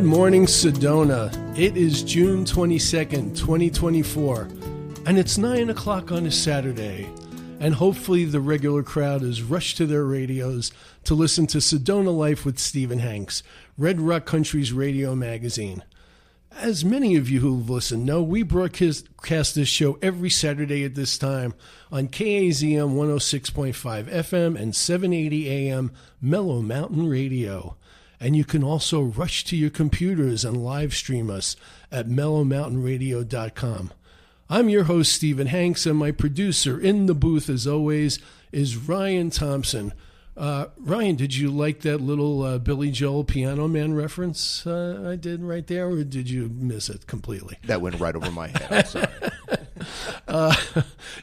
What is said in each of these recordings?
morning, Sedona. It is June 22nd, 2024, and it's 9 o'clock on a Saturday, and hopefully the regular crowd has rushed to their radios to listen to Sedona Life with Stephen Hanks, Red Rock Country's radio magazine. As many of you who've listened know, we broadcast this show every Saturday at this time on KAZM 106.5 FM and 780 AM Mellow Mountain Radio. And you can also rush to your computers and live stream us at mellowmountainradio.com. I'm your host, Stephen Hanks, and my producer in the booth, as always, is Ryan Thompson. Ryan, did you like that little Billy Joel Piano Man reference I did right there, or did you miss it completely? That went right over my head. I'm sorry.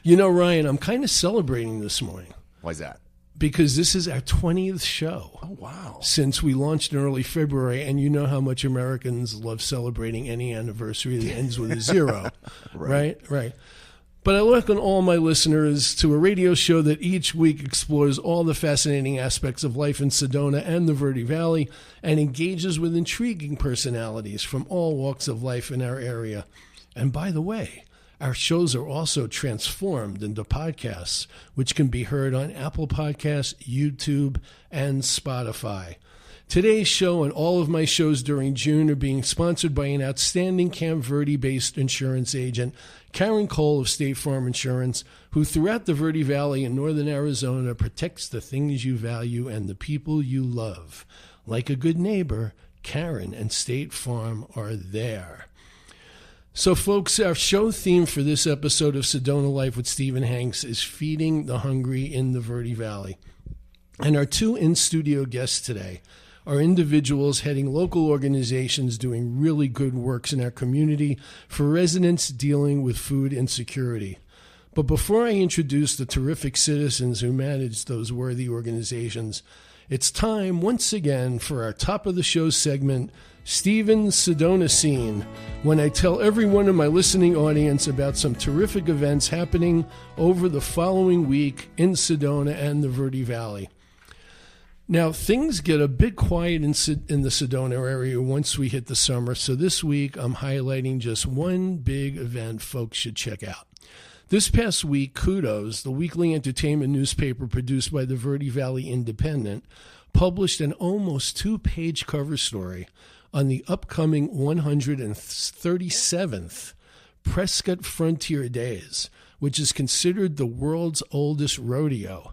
Ryan, I'm kind of celebrating this morning. Why's that? Because this is our 20th show. Oh, wow. Since we launched in early February, and you know how much Americans love celebrating any anniversary that ends with a zero. Right. But I welcome all my listeners to a radio show that each week explores all the fascinating aspects of life in Sedona and the Verde Valley and engages with intriguing personalities from all walks of life in our area. And by the way, our shows are also transformed into podcasts, which can be heard on Apple Podcasts, YouTube, and Spotify. Today's show and all of my shows during June are being sponsored by an outstanding Camp Verde-based insurance agent, Karen Cole of State Farm Insurance, who throughout the Verde Valley in northern Arizona protects the things you value and the people you love. Like a good neighbor, Karen and State Farm are there. So, folks, our show theme for this episode of Sedona Life with Stephen Hanks is Feeding the Hungry in the Verde Valley. And our two in-studio guests today are individuals heading local organizations doing really good works in our community for residents dealing with food insecurity. But before I introduce the terrific citizens who manage those worthy organizations, it's time once again for our top of the show segment, Stephen's Sedona Scene, when I tell everyone in my listening audience about some terrific events happening over the following week in Sedona and the Verde Valley. Now, things get a bit quiet in the Sedona area once we hit the summer, so this week I'm highlighting just one big event folks should check out. This past week, Kudos, the weekly entertainment newspaper produced by the Verde Valley Independent, published an almost two-page cover story on the upcoming 137th Prescott Frontier Days, which is considered the world's oldest rodeo.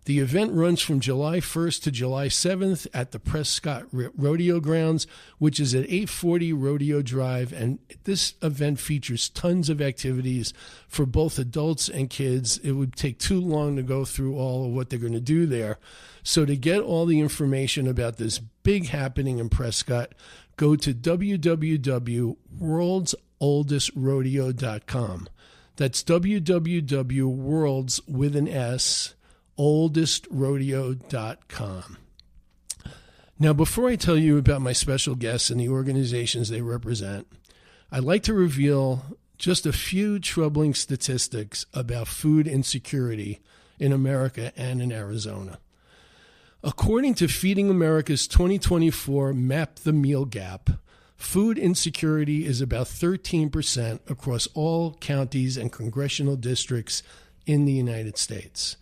The event runs from July 1st to July 7th at the Prescott Rodeo Grounds, which is at 840 Rodeo Drive, and this event features tons of activities for both adults and kids. It would take too long to go through all of what they're going to do there. So to get all the information about this big happening in Prescott, go to www.worldsoldestrodeo.com. That's www.worlds with an S, oldestrodeo.com. Now, before I tell you about my special guests and the organizations they represent, I'd like to reveal just a few troubling statistics about food insecurity in America and in Arizona. According to Feeding America's 2024 Map the Meal Gap, food insecurity is about 13% across all counties and congressional districts in the United States.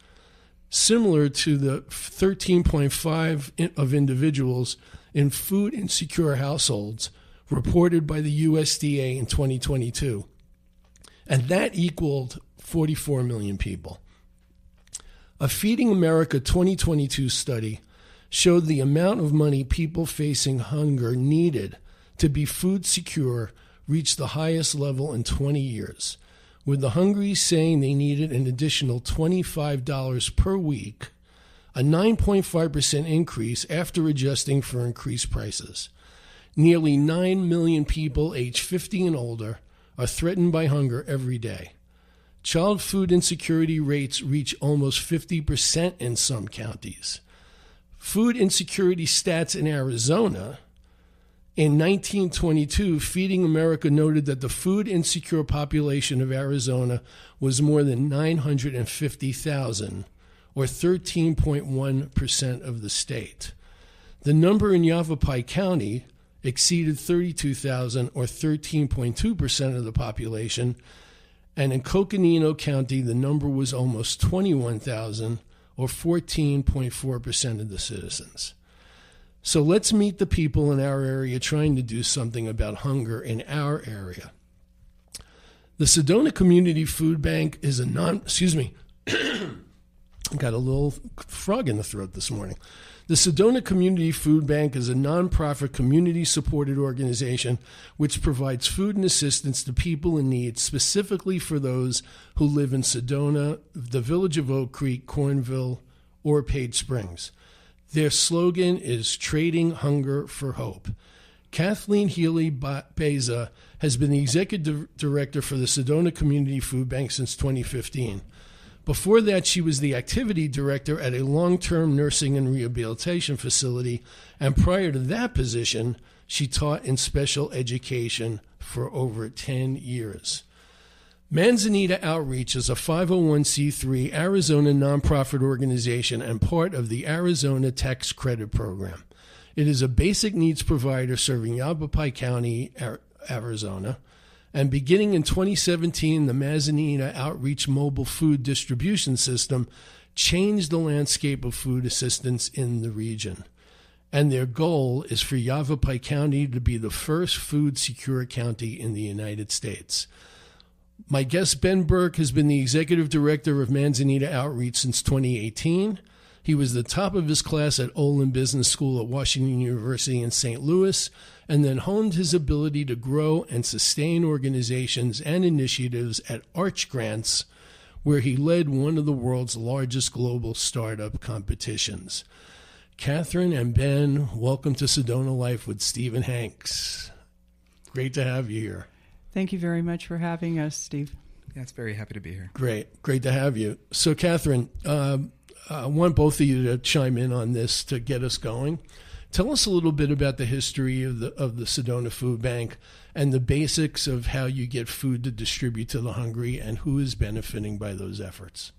Similar to the 13.5 of individuals in food insecure households reported by the USDA in 2022. And that equaled 44 million people. A Feeding America 2022 study showed the amount of money people facing hunger needed to be food secure reached the highest level in 20 years, with the hungry saying they needed an additional $25 per week, a 9.5% increase after adjusting for increased prices. Nearly 9 million people aged 50 and older are threatened by hunger every day. Child food insecurity rates reach almost 50% in some counties. Food insecurity stats in Arizona. In 1922, Feeding America noted that the food insecure population of Arizona was more than 950,000, or 13.1% of the state. The number in Yavapai County exceeded 32,000, or 13.2% of the population. And in Coconino County, the number was almost 21,000, or 14.4% of the citizens. So let's meet the people in our area trying to do something about hunger in our area. The Sedona Community Food Bank is a got a little frog in the throat this morning. The Sedona Community Food Bank is a nonprofit community-supported organization which provides food and assistance to people in need, specifically for those who live in Sedona, the Village of Oak Creek, Cornville, or Page Springs. Their slogan is Trading Hunger for Hope. Kathleen Healy-Baiza has been the executive director for the Sedona Community Food Bank since 2015. Before that, she was the activity director at a long-term nursing and rehabilitation facility, and prior to that position, she taught in special education for over 10 years. Manzanita Outreach is a 501c3 Arizona nonprofit organization and part of the Arizona Tax Credit Program. It is a basic needs provider serving Yavapai County, Arizona. And beginning in 2017, the Manzanita Outreach Mobile Food Distribution System changed the landscape of food assistance in the region. And their goal is for Yavapai County to be the first food secure county in the United States. My guest, Ben Burke, has been the executive director of Manzanita Outreach since 2018. He was the top of his class at Olin Business School at Washington University in St. Louis, and then honed his ability to grow and sustain organizations and initiatives at Arch Grants, where he led one of the world's largest global startup competitions. Catherine and Ben, welcome to Sedona Life with Steve and Hanks. Great to have you here. Thank you very much for having us, Steve. Yeah, it's very happy to be here. Great to have you. So, Catherine, I want both of you to chime in on this to get us going. Tell us a little bit about the history of the Sedona Food Bank and the basics of how you get food to distribute to the hungry and who is benefiting by those efforts.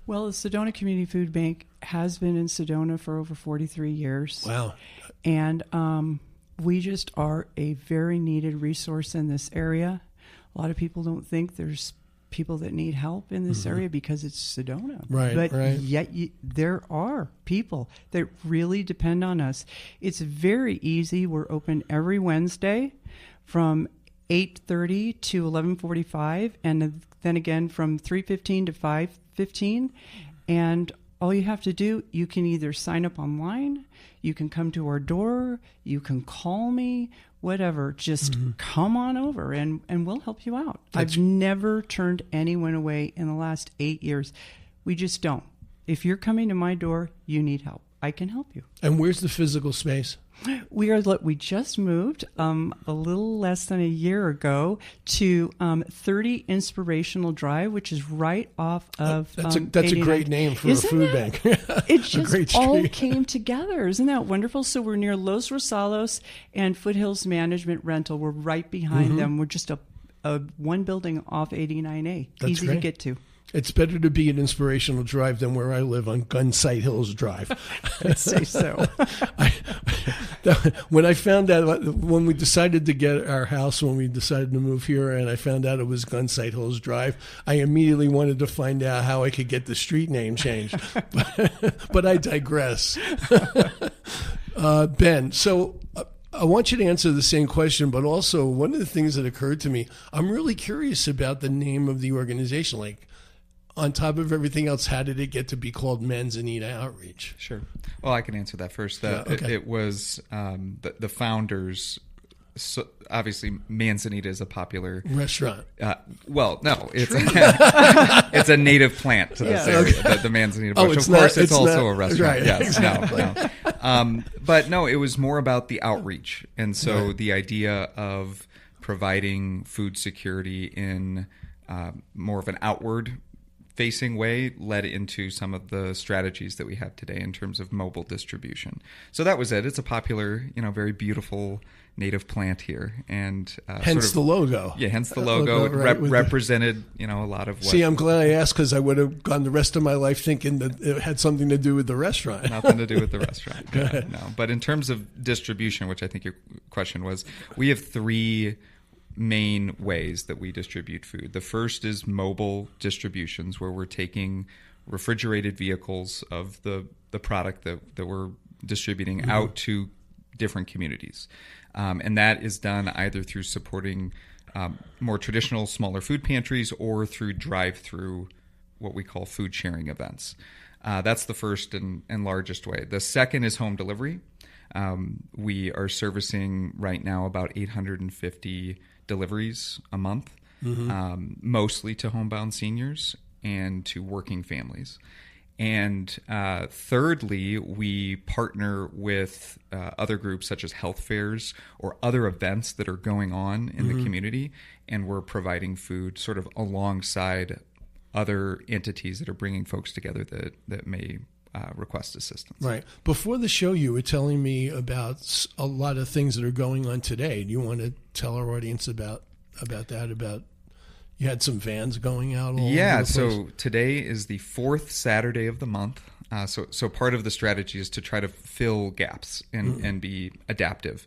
Well, the Sedona Community Food Bank has been in Sedona for over 43 years. Wow. And we just are a very needed resource in this area. A lot of people don't think there's people that need help in this area because it's Sedona. Right, but right. Yet there are people that really depend on us. It's very easy. We're open every Wednesday from 8:30 to 11:45, and then again from 3:15 to 5:15. And all you have to do, you can either sign up online, you can come to our door, you can call me, whatever. Just come on over and we'll help you out. I've never turned anyone away in the last 8 years. We just don't. If you're coming to my door, you need help. I can help you. And where's the physical space? We just moved a little less than a year ago to 30 Inspirational Drive, which is right off of that's a great name for Isn't a food it? bank. It just all came together. Isn't that wonderful? So we're near Los Rosalos and Foothills Management Rental. We're right behind them. We're just a one building off 89A. That's easy great. to get to. It's better to be at Inspirational Drive than where I live on Gunsight Hills Drive. I'd say so. When I found out, when we decided to get our house, when we decided to move here, and I found out it was Gunsight Hills Drive, I immediately wanted to find out how I could get the street name changed. But I digress. Ben, so I want you to answer the same question, but also one of the things that occurred to me, I'm really curious about the name of the organization. Like, on top of everything else, how did it get to be called Manzanita Outreach? Sure. Well, I can answer that first. It was the founders. So obviously, Manzanita is a popular restaurant. Well, no, it's a native plant to this area, the Manzanita bush. Of course, it's also a restaurant. Right. Yes, no. But no, it was more about the outreach, and so the idea of providing food security in more of an outward facing way led into some of the strategies that we have today in terms of mobile distribution. So that was it. It's a popular, very beautiful native plant here, and hence the logo. Yeah, hence the logo. It represented, a lot of what... See, I'm glad I asked, because I would have gone the rest of my life thinking that it had something to do with the restaurant. Nothing to do with the restaurant. No. But in terms of distribution, which I think your question was, we have 3 main ways that we distribute food. The first is mobile distributions, where we're taking refrigerated vehicles of the product that we're distributing out to different communities. And that is done either through supporting more traditional, smaller food pantries, or through drive-through, what we call food sharing events. That's the first and largest way. The second is home delivery. We are servicing right now about 850 deliveries a month, mostly to homebound seniors and to working families. And thirdly, we partner with other groups such as health fairs or other events that are going on in the community, and we're providing food sort of alongside other entities that are bringing folks together that may request assistance. Right. Before the show, you were telling me about a lot of things that are going on today. Do you want to tell our audience about that? About you had some vans going out all over the place? So today is the 4th Saturday of the month. So part of the strategy is to try to fill gaps and be adaptive.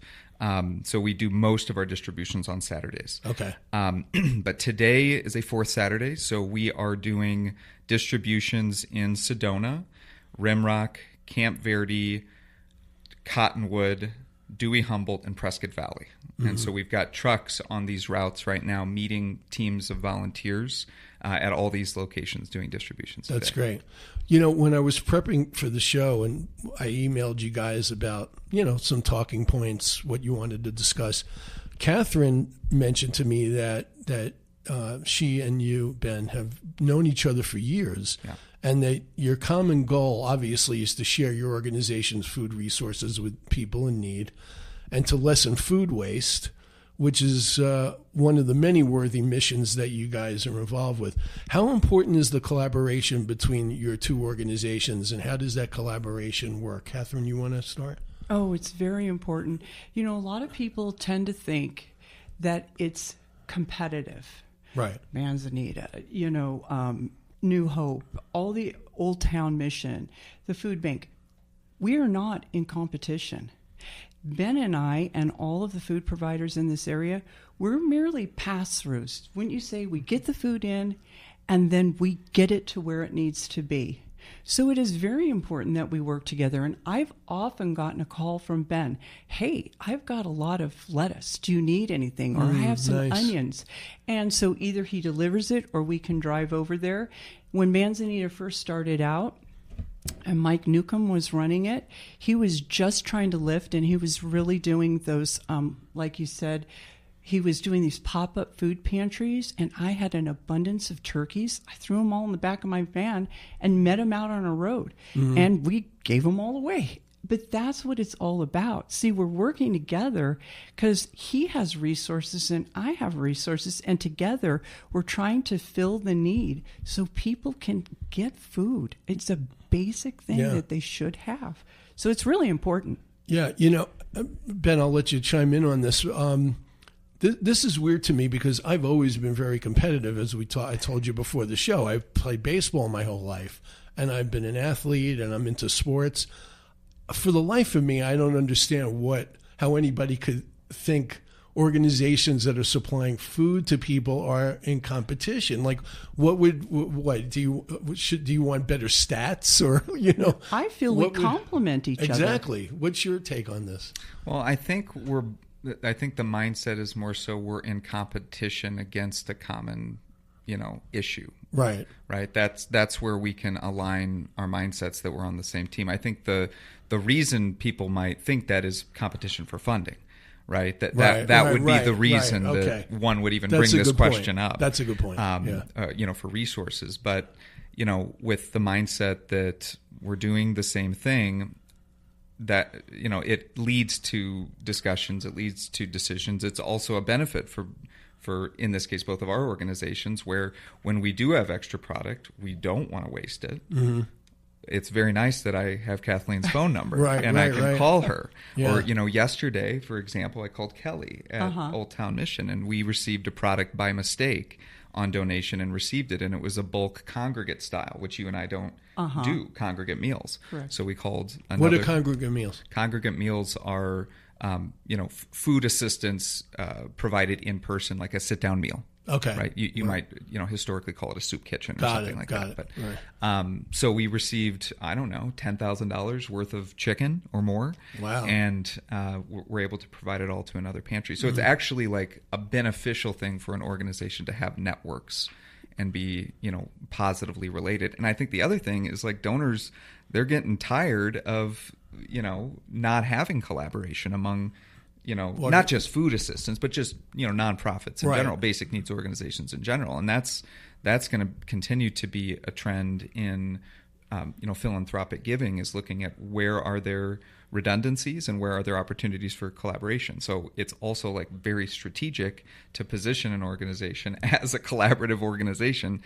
So we do most of our distributions on Saturdays. Okay. But today is a 4th Saturday, so we are doing distributions in Sedona, Rimrock, Camp Verde, Cottonwood, Dewey Humboldt, and Prescott Valley. And so we've got trucks on these routes right now meeting teams of volunteers at all these locations doing distributions today. That's great. When I was prepping for the show and I emailed you guys about, some talking points, what you wanted to discuss, Catherine mentioned to me that she and you, Ben, have known each other for years. Yeah. And that your common goal, obviously, is to share your organization's food resources with people in need and to lessen food waste, which is one of the many worthy missions that you guys are involved with. How important is the collaboration between your 2 organizations, and how does that collaboration work? Catherine, you want to start? Oh, it's very important. A lot of people tend to think that it's competitive. Right. Manzanita, New Hope, all the Old Town Mission, the food bank. We are not in competition. Ben and I and all of the food providers in this area, we're merely pass-throughs. Wouldn't you say we get the food in and then we get it to where it needs to be? So it is very important that we work together. And I've often gotten a call from Ben, hey, I've got a lot of lettuce. Do you need anything? Or I have some onions. And so either he delivers it or we can drive over there. When Manzanita first started out, and Mike Newcomb was running it, he was just trying to lift, and he was really doing those, like you said, he was doing these pop-up food pantries, and I had an abundance of turkeys. I threw them all in the back of my van and met them out on a road, and we gave them all away. But that's what it's all about. See, we're working together because he has resources and I have resources, and together we're trying to fill the need so people can get food. It's a basic thing that they should have. So it's really important. Yeah, Ben, I'll let you chime in on this. This is weird to me because I've always been very competitive, as I told you before the show. I've played baseball my whole life, and I've been an athlete, and I'm into sports. For the life of me, I don't understand how anybody could think organizations that are supplying food to people are in competition. Like, do you want better stats, or I feel we complement each other. Exactly. What's your take on this? Well, I think the mindset is more so we're in competition against a common issue. Right. That's where we can align our mindsets that we're on the same team. I think the reason people might think that is competition for funding, right? That would be the reason that one would even bring this question up. That's a good point. For resources, but with the mindset that we're doing the same thing, that it leads to discussions, it leads to decisions. It's also a benefit for for, in this case, both of our organizations, where when we do have extra product, we don't want to waste it. Mm-hmm. It's very nice that I have Kathleen's phone number I can call her. Yeah. Or, yesterday, for example, I called Kelly at Old Town Mission, and we received a product by mistake on donation and received it, and it was a bulk congregate style, which you and I don't do, congregate meals. Correct. So we called What are congregate meals? Congregate meals are food assistance provided in person, like a sit-down meal. Okay. Right. You might, historically call it a soup kitchen or something like that. But so we received, I don't know, $10,000 worth of chicken or more. Wow. And we're able to provide it all to another pantry. So it's actually like a beneficial thing for an organization to have networks and be, positively related. And I think the other thing is, like, donors, they're getting tired of, not having collaboration among, not just food assistance, but just, nonprofits in general, basic needs organizations in general. And that's going to continue to be a trend in, philanthropic giving, is looking at where are there redundancies and where are there opportunities for collaboration. So it's also, like, very strategic to position an organization as a collaborative organization,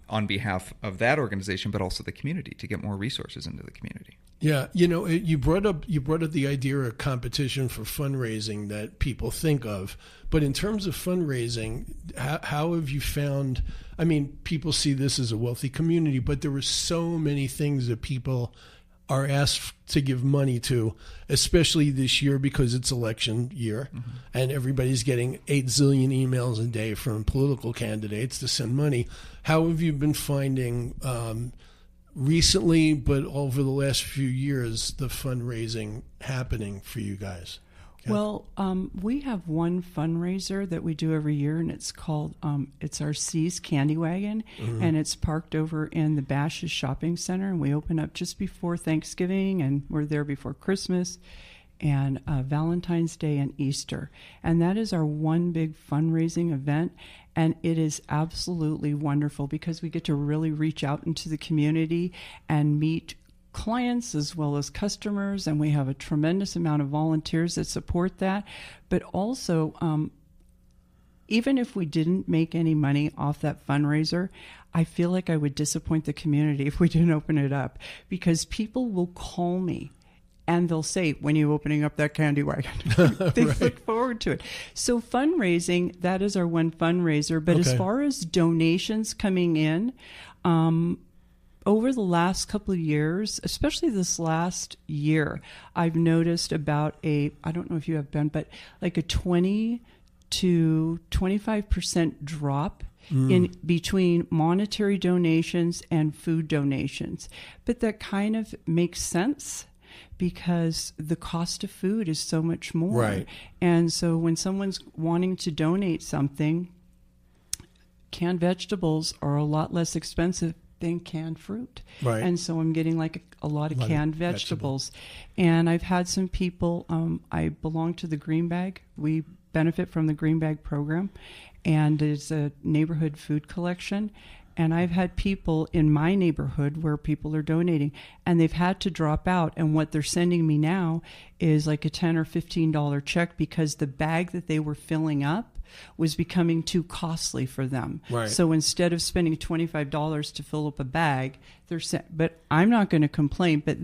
on behalf of that organization, but also the community, to get more resources into the community. Yeah, you brought up the idea of competition for fundraising that people think of, but in terms of fundraising, how have you found? I mean, people see this as a wealthy community, but there are so many things that people are asked to give money to, especially this year because it's election year, and everybody's getting 8 zillion emails a day from political candidates to send money. How have you been finding recently, but over the last few years, the fundraising happening for you guys? Well, we have one fundraiser that we do every year, and it's called, it's our C's Candy Wagon, and it's parked over in the Bashes Shopping Center, and we open up just before Thanksgiving, and we're there before Christmas and Valentine's Day and Easter. And that is our one big fundraising event, and it is absolutely wonderful because we get to really reach out into the community and meet clients as well as customers, and we have a tremendous amount of volunteers that support that. But also, even if we didn't make any money off that fundraiser, I feel like I would disappoint the community if we didn't open it up, because people will call me and they'll say, when are you opening up that candy wagon? They look forward to it. So fundraising, that is our one fundraiser. But as far as donations coming in, over the last couple of years, especially this last year, I've noticed about I don't know if you have, Ben, but like a 20 to 25% drop in between monetary donations and food donations. But that kind of makes sense because the cost of food is so much more. Right. And so when someone's wanting to donate something, canned vegetables are a lot less expensive than canned fruit. Right. And so I'm getting like a lot of canned vegetables. And I've had some people, I belong to the Green Bag. We benefit from the Green Bag program, and it's a neighborhood food collection. And I've had people in my neighborhood where people are donating, and they've had to drop out. And what they're sending me now is like a $10 or $15 check because the bag that they were filling up was becoming too costly for them. Right. So instead of spending $25 to fill up a bag, but I'm not going to complain, but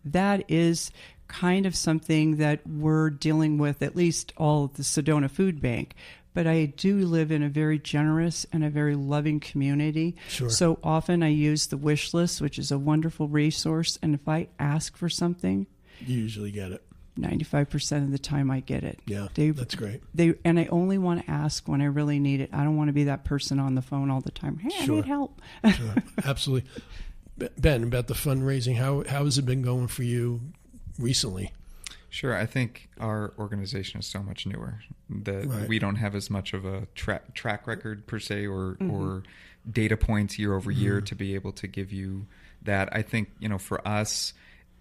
that is kind of something that we're dealing with, at least all of the Sedona Food Bank. But I do live in a very generous and a very loving community. Sure. So often I use the wish list, which is a wonderful resource. And if I ask for something, you usually get it. 95% of the time I get it. Yeah, that's great. And I only want to ask when I really need it. I don't want to be that person on the phone all the time. Hey, I need help. Sure. Absolutely. Ben, about the fundraising, how has it been going for you recently? Sure. I think our organization is so much newer that we don't have as much of a track record per se or data points year over year to be able to give you that. I think, for us,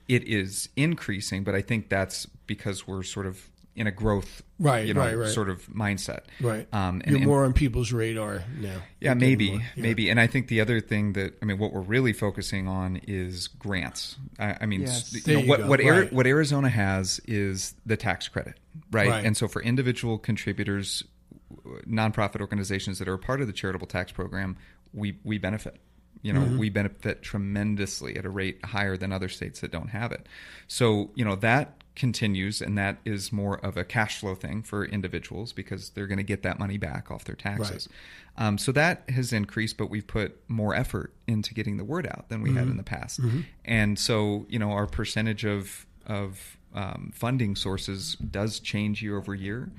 it is increasing, but I think that's because we're sort of in a growth, sort of mindset. Right. You're more on people's radar now. Yeah, maybe. And I think the other thing what we're really focusing on is grants. What Arizona has is the tax credit, right? And so for individual contributors, nonprofit organizations that are a part of the charitable tax program, we benefit. We benefit tremendously at a rate higher than other states that don't have it. So, that continues, and that is more of a cash flow thing for individuals because they're going to get that money back off their taxes. Right. So that has increased, but we've put more effort into getting the word out than we had in the past. And so, our percentage of funding sources does change year over year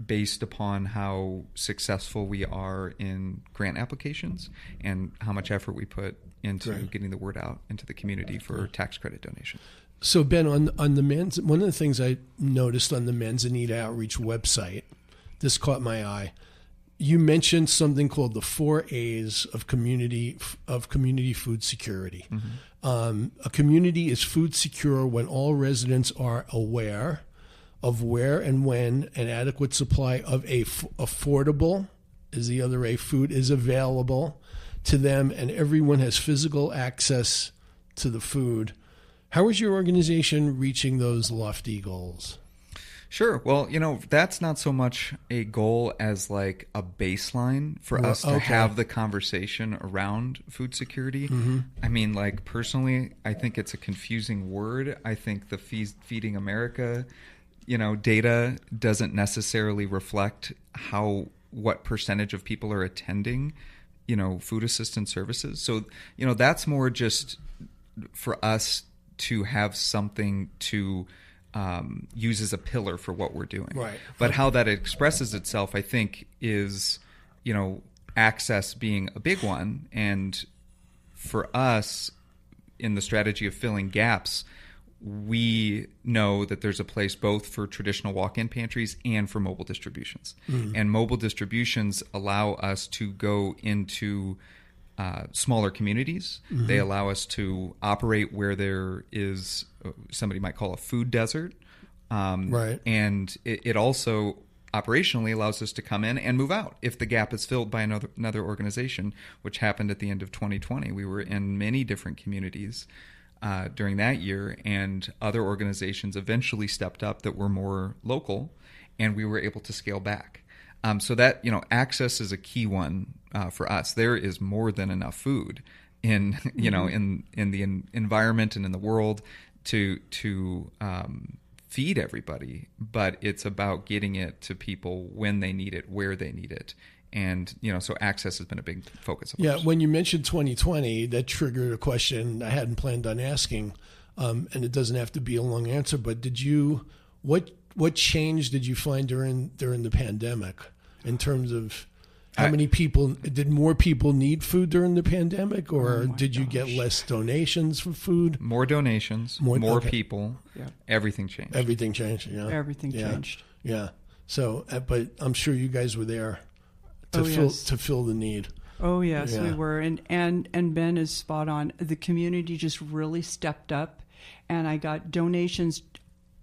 based upon how successful we are in grant applications and how much effort we put into getting the word out into the community for tax credit donation. So Ben, on the one of the things I noticed on the Manzanita Outreach website, this caught my eye. You mentioned something called the 4 A's of community food security. A community is food secure when all residents are aware of where and when an adequate supply of affordable, is the other A, food is available to them, and everyone has physical access to the food. How is your organization reaching those lofty goals? Sure. Well, that's not so much a goal as like a baseline for us to have the conversation around food security. I mean, like personally, I think it's a confusing word. I think the Feeding America data doesn't necessarily reflect what percentage of people are attending, food assistance services. So, that's more just for us to have something to use as a pillar for what we're doing. Right. But how that expresses itself, I think, is, access being a big one. And for us, in the strategy of filling gaps, we know that there's a place both for traditional walk-in pantries and for mobile distributions. And mobile distributions allow us to go into smaller communities. They allow us to operate where there is somebody might call a food desert. And it also operationally allows us to come in and move out if the gap is filled by another organization, which happened at the end of 2020. We were in many different communities during that year, and other organizations eventually stepped up that were more local, and we were able to scale back. So that, access is a key one for us. There is more than enough food in, in the environment and in the world to feed everybody, but it's about getting it to people when they need it, where they need it. And, so access has been a big focus of ours. When you mentioned 2020, that triggered a question I hadn't planned on asking, and it doesn't have to be a long answer, but what change did you find during the pandemic in terms of how many people, did more people need food during the pandemic, or did you get less donations for food? More donations, more people. Yeah. Everything changed. Everything changed, yeah. Everything changed. Yeah. So, but I'm sure you guys were there to fill the need. Oh, yes, we were. And Ben is spot on. The community just really stepped up, and I got donations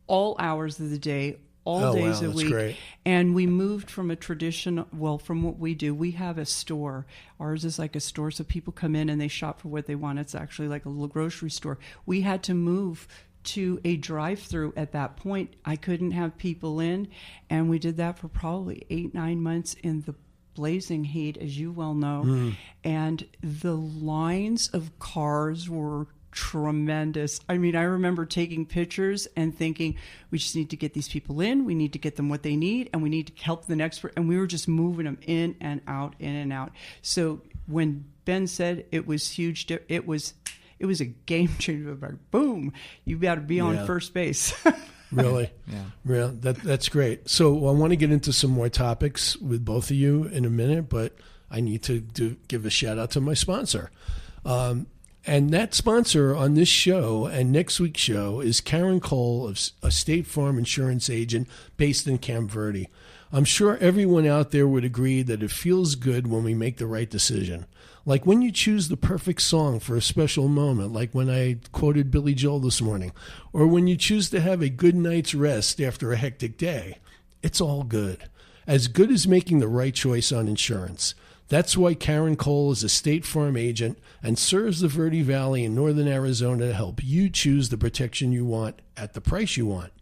all hours of the day, all days a week. Great. And we moved from a traditional, from what we do, we have a store. Ours is like a store, so people come in and they shop for what they want. It's actually like a little grocery store. We had to move to a drive-through at that point. I couldn't have people in, and we did that for probably 8-9 months in the blazing heat, as you well know. And the lines of cars were tremendous. I mean, I remember taking pictures and thinking, we just need to get these people in, we need to get them what they need, and we need to help the next person. And we were just moving them in and out, in and out. So when Ben said it was huge, it was a game changer. Like, boom, you got to be on first base. Really? Yeah. That's great. So I want to get into some more topics with both of you in a minute, but I need to give a shout out to my sponsor. And that sponsor on this show and next week's show is Karen Cole, a State Farm insurance agent based in Camp Verde. I'm sure everyone out there would agree that it feels good when we make the right decision. Like when you choose the perfect song for a special moment, like when I quoted Billy Joel this morning, or when you choose to have a good night's rest after a hectic day. It's all good as making the right choice on insurance. That's why Karen Cole is a State Farm agent and serves the Verde Valley in northern Arizona to help you choose the protection you want at the price you want.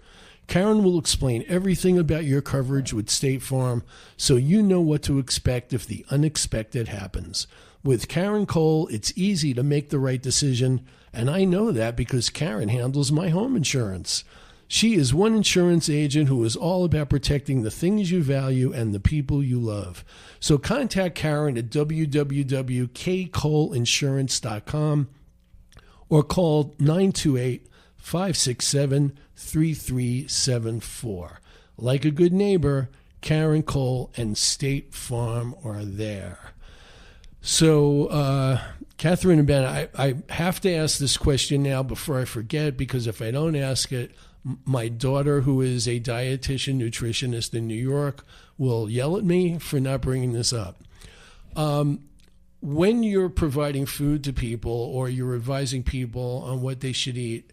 Karen will explain everything about your coverage with State Farm so you know what to expect if the unexpected happens. With Karen Cole, it's easy to make the right decision, and I know that because Karen handles my home insurance. She is one insurance agent who is all about protecting the things you value and the people you love. So contact Karen at www.kcoleinsurance.com or call 928-567-3374. Like a good neighbor, Karen Cole and State Farm are there. So, Catherine and Ben, I have to ask this question now before I forget, because if I don't ask it, my daughter, who is a dietitian nutritionist in New York, will yell at me for not bringing this up. When you're providing food to people or you're advising people on what they should eat,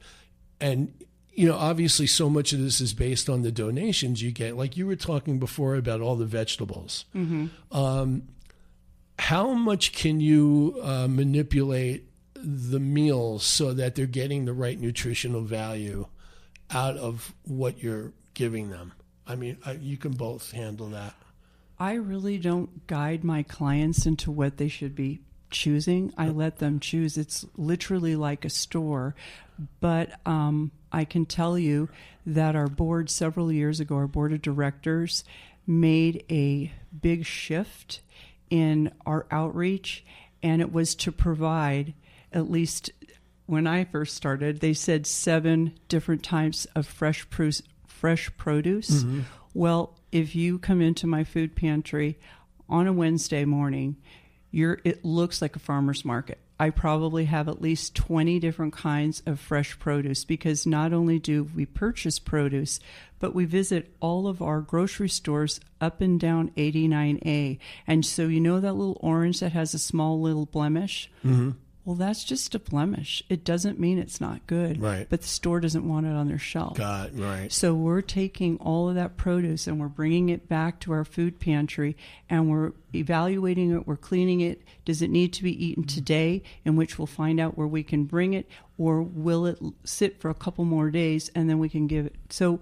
and obviously so much of this is based on the donations you get, like you were talking before about all the vegetables. Mm-hmm. How much can you manipulate the meals so that they're getting the right nutritional value out of what you're giving them? I mean, you can both handle that. I really don't guide my clients into what they should be choosing. I let them choose. It's literally like a store. But I can tell you that our board several years ago, our board of directors, made a big shift in our outreach, and it was to provide, at least when I first started, they said 7 different types of fresh produce. Mm-hmm. Well, if you come into my food pantry on a Wednesday morning, it looks like a farmer's market. I probably have at least 20 different kinds of fresh produce, because not only do we purchase produce, but we visit all of our grocery stores up and down 89A. And so that little orange that has a small little blemish? Mm-hmm. Well, that's just a blemish. It doesn't mean it's not good. Right. But the store doesn't want it on their shelf. Right. So we're taking all of that produce and we're bringing it back to our food pantry, and we're evaluating it. We're cleaning it. Does it need to be eaten today? In which we'll find out where we can bring it, or will it sit for a couple more days and then we can give it. So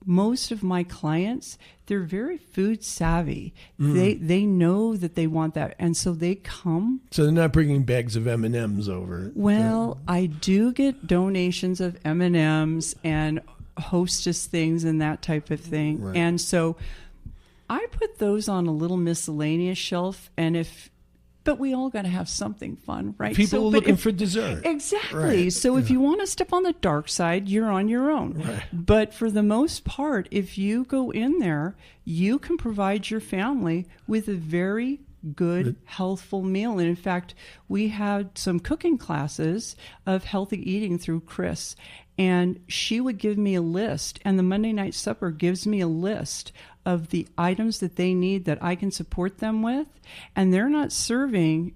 most of my clients, they're very food savvy. Mm. They know that they want that, and so they come. So they're not bringing bags of M&Ms over. Well, I do get donations of M&Ms and Hostess things and that type of thing. Right. And so I put those on a little miscellaneous shelf, but we all got to have something fun, right? People are looking for dessert. Exactly. Right. So if you want to step on the dark side, you're on your own. Right. But for the most part, if you go in there, you can provide your family with a very good, healthful meal. And in fact, we had some cooking classes of healthy eating through Chris. And she would give me a list, and the Monday night supper gives me a list of the items that they need that I can support them with. And they're not serving,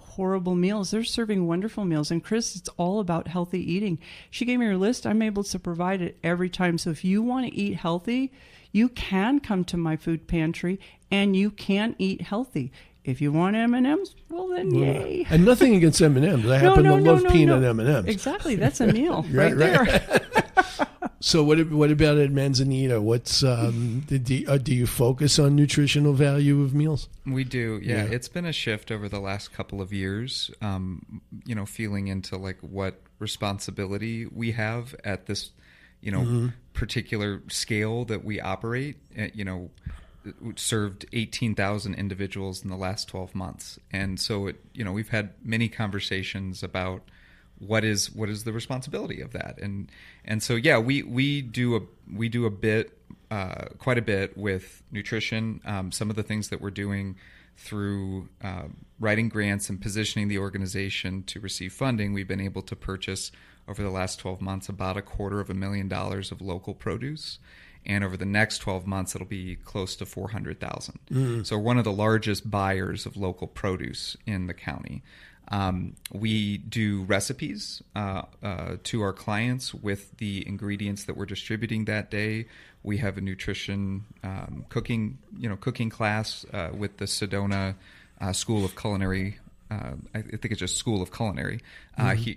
horrible meals. They're serving wonderful meals. And Chris, it's all about healthy eating. She gave me her list. I'm able to provide it every time. So if you want to eat healthy, you can come to my food pantry and you can eat healthy. If you want M&Ms, well then, yay. And nothing against M&Ms. I happen to love peanut M&Ms. Exactly. That's a meal right there. So what about at Manzanita? What's do you focus on nutritional value of meals? We do, yeah. It's been a shift over the last couple of years, feeling into like what responsibility we have at this, particular scale that we operate. Served 18,000 individuals in the last 12 months, and so we've had many conversations about what is the responsibility of that, and so we do a bit, quite a bit with nutrition. Some of the things that we're doing through writing grants and positioning the organization to receive funding, we've been able to purchase over the last 12 months about $250,000 of local produce. And over the next 12 months, it'll be close to $400,000. Mm-hmm. So one of the largest buyers of local produce in the county. We do recipes to our clients with the ingredients that we're distributing that day. We have a nutrition cooking class with the Sedona School of Culinary. I think it's just School of Culinary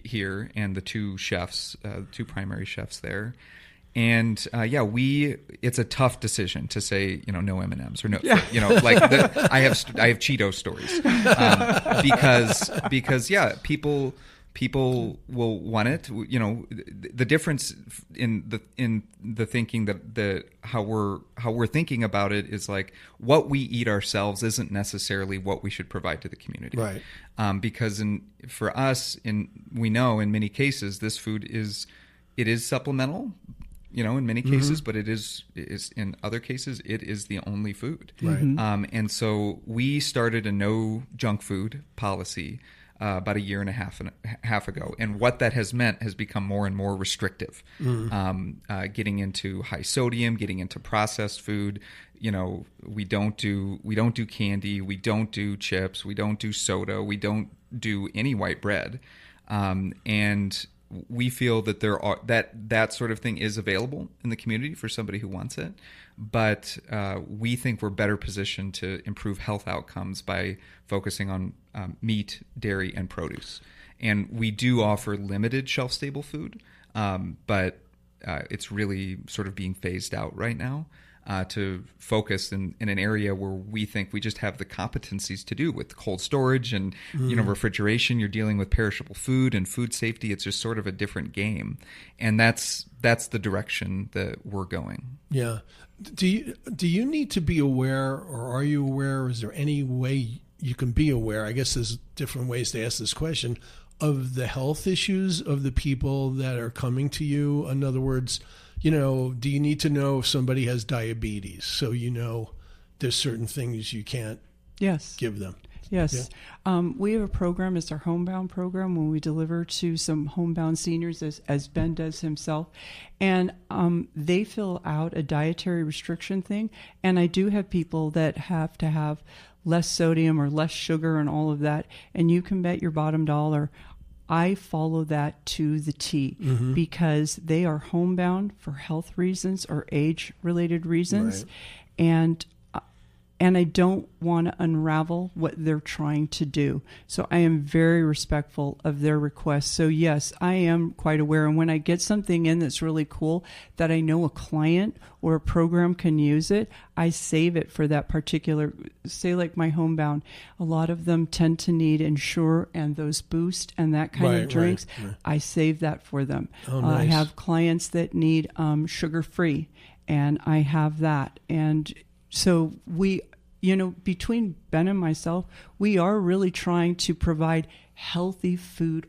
here, and the two chefs, two primary chefs there. And it's a tough decision to say, no M&Ms or no, like I have Cheeto stories, because people will want it. The difference in the thinking that how we're thinking about it is like what we eat ourselves isn't necessarily what we should provide to the community, right? Because for us, we know in many cases this food is supplemental. In many cases, but it is in other cases, it is the only food. Right. And so we started a no junk food policy about a year and a half ago. And what that has meant has become more and more restrictive, getting into high sodium, getting into processed food. We don't do candy. We don't do chips. We don't do soda. We don't do any white bread. And we feel that that sort of thing is available in the community for somebody who wants it, but we think we're better positioned to improve health outcomes by focusing on meat, dairy, and produce. And we do offer limited shelf-stable food, but it's really sort of being phased out right now. To focus in an area where we think we just have the competencies to do with cold storage and refrigeration. You're dealing with perishable food and food safety. It's just sort of a different game, and that's the direction that we're going. Yeah. Do you need to be aware, or are you aware? Is there any way you can be aware? I guess there's different ways to ask this question, of the health issues of the people that are coming to you. In other words, do you need to know if somebody has diabetes? So there's certain things you can't give them. Yes. Yeah. We have a program. It's our homebound program when we deliver to some homebound seniors, as Ben does himself. And they fill out a dietary restriction thing. And I do have people that have to have less sodium or less sugar and all of that. And you can bet your bottom dollar I follow that to the T, because they are homebound for health reasons or age-related reasons. Right. And I don't want to unravel what they're trying to do. So I am very respectful of their requests. So yes, I am quite aware. And when I get something in that's really cool that I know a client or a program can use it, I save it for that particular, say like my homebound. A lot of them tend to need Ensure and those Boost and that kind of drinks. Right. I save that for them. Oh, nice. I have clients that need sugar-free, and I have that. And so we, between Ben and myself, we are really trying to provide healthy food.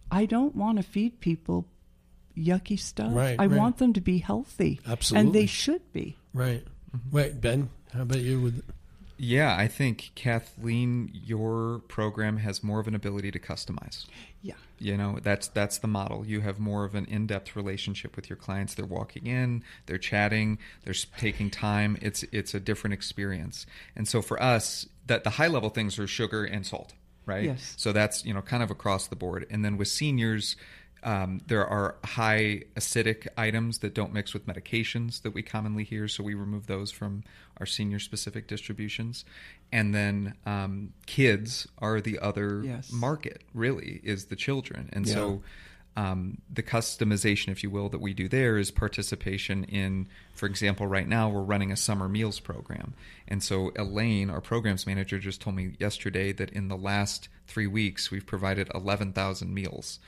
I don't want to feed people yucky stuff. Right, I want them to be healthy. Absolutely. And they should be. Right. Wait, Ben, how about you? Yeah, I think, Kathleen, your program has more of an ability to customize. Yeah. That's the model. You have more of an in-depth relationship with your clients. They're walking in, they're chatting, they're taking time. It's a different experience. And so for us, the high-level things are sugar and salt, right? Yes. So that's, kind of across the board. And then with seniors, there are high acidic items that don't mix with medications that we commonly hear, so we remove those from our senior-specific distributions. And then kids are the other market, really, is the children. And so the customization, if you will, that we do there is participation in, for example, right now we're running a summer meals program. And so Elaine, our programs manager, just told me yesterday that in the last 3 weeks we've provided 11,000 meals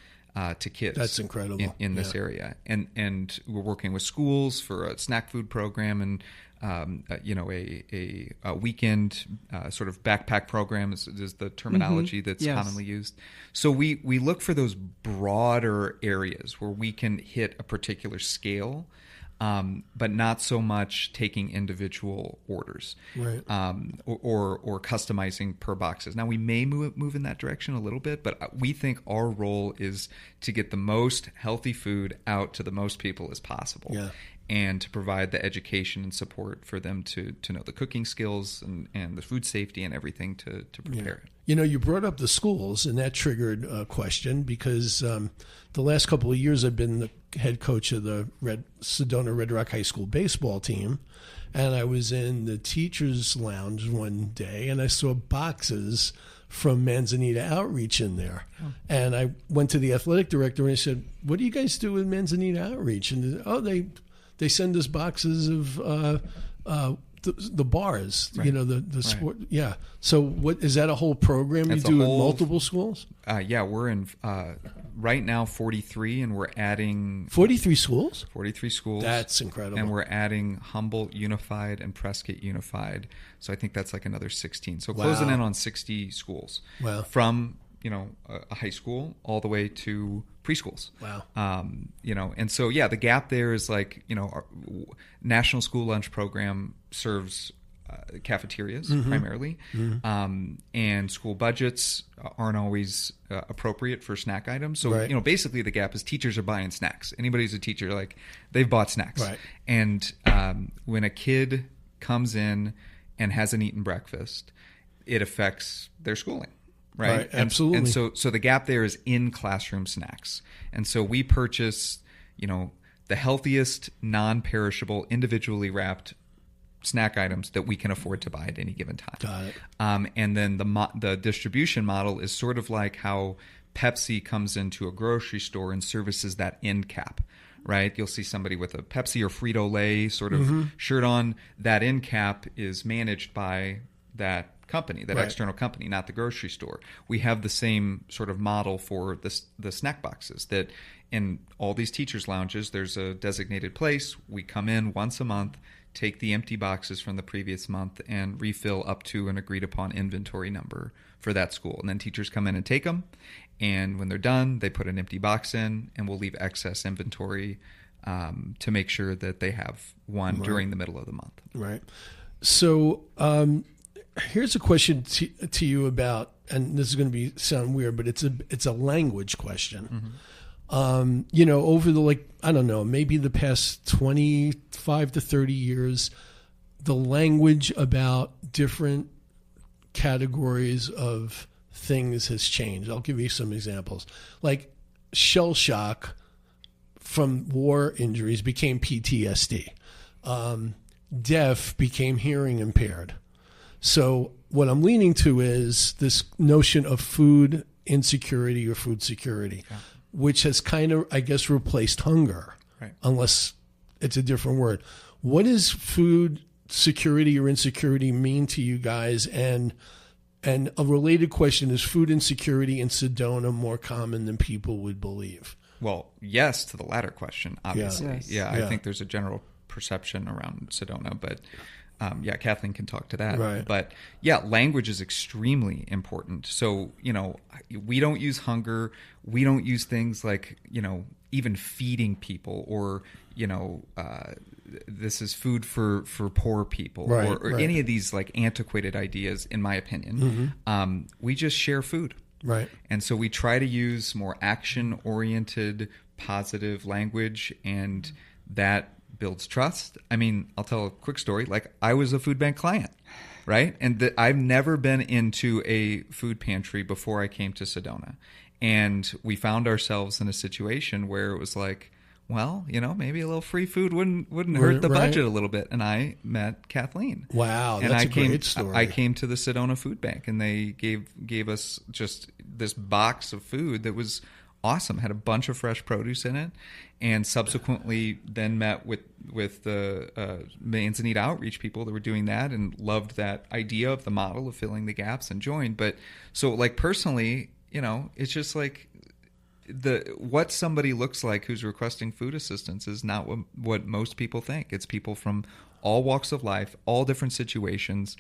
to kids. That's incredible. In this area. And we're working with schools for a snack food program and a weekend sort of backpack program is the terminology that's commonly used. So we look for those broader areas where we can hit a particular scale, but not so much taking individual orders, right? Or customizing per boxes. Now we may move in that direction a little bit, but we think our role is to get the most healthy food out to the most people as possible. Yeah. and to provide the education and support for them to know the cooking skills and the food safety and everything to prepare it. You know, you brought up the schools, and that triggered a question because the last couple of years I've been the head coach of the Sedona Red Rock High School baseball team, and I was in the teacher's lounge one day, and I saw boxes from Manzanita Outreach in there. Oh. And I went to the athletic director and I said, "What do you guys do with Manzanita Outreach?" And they send us boxes of the bars, right. You know, the sport. Right. Yeah. So what is that a whole program you do in multiple schools? Yeah, we're in right now 43, and we're adding 43 schools. 43 schools. That's incredible. And we're adding Humboldt Unified and Prescott Unified. So I think that's like another 16. So closing in on 60 schools. Wow. From a high school all the way to preschools. Wow. And so the gap there is like our National School Lunch Program serves cafeterias primarily, and school budgets aren't always appropriate for snack items. So basically the gap is teachers are buying snacks. Anybody who's a teacher, like they've bought snacks, right. And when a kid comes in and hasn't eaten breakfast, it affects their schooling. Right. Absolutely. And so the gap there is in classroom snacks. And so we purchase, the healthiest, non-perishable, individually wrapped snack items that we can afford to buy at any given time. Got it. And then the distribution model is sort of like how Pepsi comes into a grocery store and services that end cap. Right, you'll see somebody with a Pepsi or Frito-Lay sort of shirt on. That end cap is managed by that company, that external company, not the grocery store. We have the same sort of model for the snack boxes, that in all these teachers' lounges, there's a designated place. We come in once a month, take the empty boxes from the previous month, and refill up to an agreed upon inventory number for that school. And then teachers come in and take them. And when they're done, they put an empty box in, and we'll leave excess inventory to make sure that they have one during the middle of the month. Right. So here's a question to you about, and this is going to sound weird, but it's a language question. Over the maybe the past 25 to 30 years, the language about different categories of things has changed. I'll give you some examples. Like shell shock from war injuries became PTSD. Deaf became hearing impaired. So what I'm leaning to is this notion of food insecurity or food security, which has kind of, I guess, replaced hunger, unless it's a different word. What does food security or insecurity mean to you guys? And a related question, is food insecurity in Sedona more common than people would believe? Well, yes to the latter question, obviously. Yes. Yeah, I think there's a general perception around Sedona, but Kathleen can talk to that. Right. But language is extremely important. So, we don't use hunger. We don't use things like, even feeding people or, this is food for poor people or any of these like antiquated ideas, in my opinion. We just share food. Right. And so we try to use more action-oriented, positive language, and that builds trust. I mean, I'll tell a quick story. Like, I was a food bank client, right? And I've never been into a food pantry before I came to Sedona. And we found ourselves in a situation where it was like, well, maybe a little free food wouldn't hurt the budget a little bit. And I met Kathleen. Wow, that's a great story. I came to the Sedona Food Bank, and they gave us just this box of food that was awesome. Had a bunch of fresh produce in it, and subsequently then met with the Manzanita outreach people that were doing that, and loved that idea of the model of filling the gaps and joined. But so, like, personally, it's just like what somebody looks like who's requesting food assistance is not what most people think. It's people from all walks of life, all different situations.